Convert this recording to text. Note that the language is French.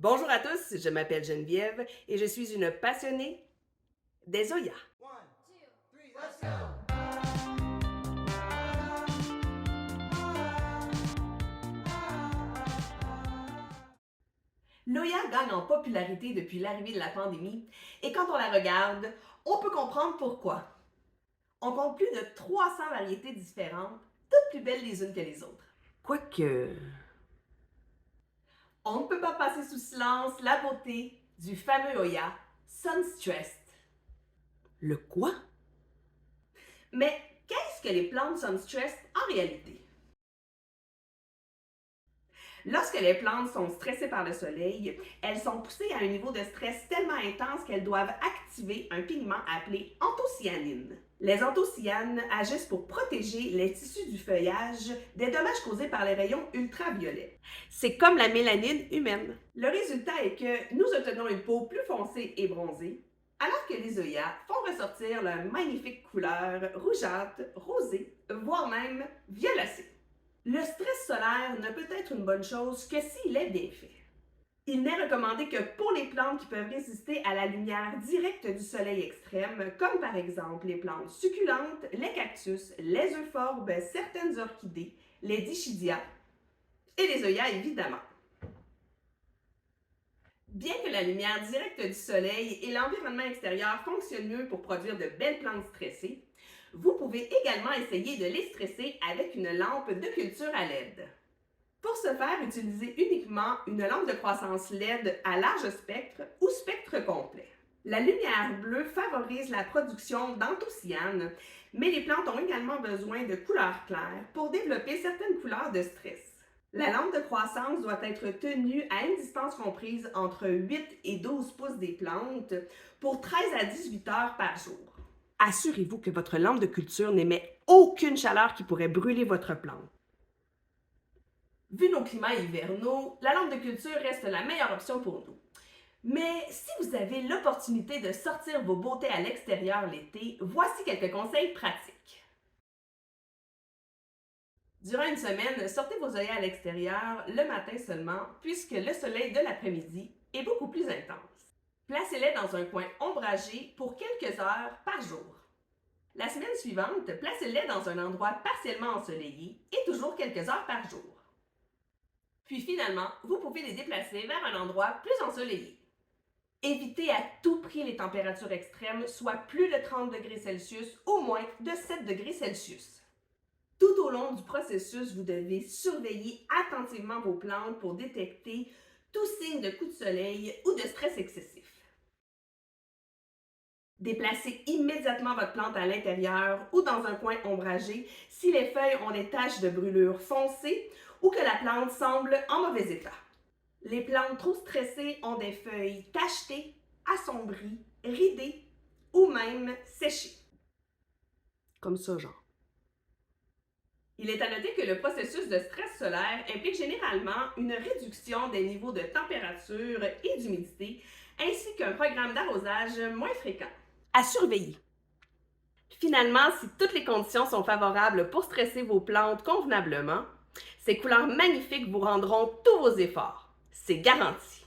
Bonjour à tous, je m'appelle Geneviève et je suis une passionnée des Zoyas. One, two, three, let's go. L'Oya gagne en popularité depuis l'arrivée de la pandémie et quand on la regarde, on peut comprendre pourquoi. On compte plus de 300 variétés différentes, toutes plus belles les unes que les autres. Quoique... On ne peut pas passer sous silence la beauté du fameux Oya Sunstressed. Le quoi? Mais qu'est-ce que les plantes Sunstressed en réalité? Lorsque les plantes sont stressées par le soleil, elles sont poussées à un niveau de stress tellement intense qu'elles doivent activer un pigment appelé anthocyanine. Les anthocyanes agissent pour protéger les tissus du feuillage des dommages causés par les rayons ultraviolets. C'est comme la mélanine humaine. Le résultat est que nous obtenons une peau plus foncée et bronzée, alors que les œillats font ressortir leur magnifique couleur rougeâtre, rosée, voire même violacée. Le stress solaire ne peut être une bonne chose que s'il est bien fait. Il n'est recommandé que pour les plantes qui peuvent résister à la lumière directe du soleil extrême, comme par exemple les plantes succulentes, les cactus, les euphorbes, certaines orchidées, les dichidias et les œillats évidemment. Bien que la lumière directe du soleil et l'environnement extérieur fonctionnent mieux pour produire de belles plantes stressées, vous pouvez également essayer de les stresser avec une lampe de culture à LED. Pour ce faire, utilisez uniquement une lampe de croissance LED à large spectre ou spectre complet. La lumière bleue favorise la production d'anthocyanes, mais les plantes ont également besoin de couleurs claires pour développer certaines couleurs de stress. La lampe de croissance doit être tenue à une distance comprise entre 8 et 12 pouces des plantes pour 13 à 18 heures par jour. Assurez-vous que votre lampe de culture n'émet aucune chaleur qui pourrait brûler votre plante. Vu nos climats hivernaux, la lampe de culture reste la meilleure option pour nous. Mais si vous avez l'opportunité de sortir vos beautés à l'extérieur l'été, voici quelques conseils pratiques. Durant une semaine, sortez vos œillets à l'extérieur le matin seulement, puisque le soleil de l'après-midi est beaucoup plus intense. Placez-les dans un coin ombragé pour quelques heures par jour. La semaine suivante, placez-les dans un endroit partiellement ensoleillé et toujours quelques heures par jour. Puis finalement, vous pouvez les déplacer vers un endroit plus ensoleillé. Évitez à tout prix les températures extrêmes, soit plus de 30 degrés Celsius ou moins de 7 degrés Celsius. Tout au long du processus, vous devez surveiller attentivement vos plantes pour détecter tout signe de coup de soleil ou de stress excessif. Déplacez immédiatement votre plante à l'intérieur ou dans un coin ombragé si les feuilles ont des taches de brûlure foncées ou que la plante semble en mauvais état. Les plantes trop stressées ont des feuilles tachetées, assombries, ridées ou même séchées. Comme ça, genre. Il est à noter que le processus de stress solaire implique généralement une réduction des niveaux de température et d'humidité, ainsi qu'un programme d'arrosage moins fréquent. À surveiller. Finalement, si toutes les conditions sont favorables pour stresser vos plantes convenablement, ces couleurs magnifiques vous rendront tous vos efforts. C'est garanti.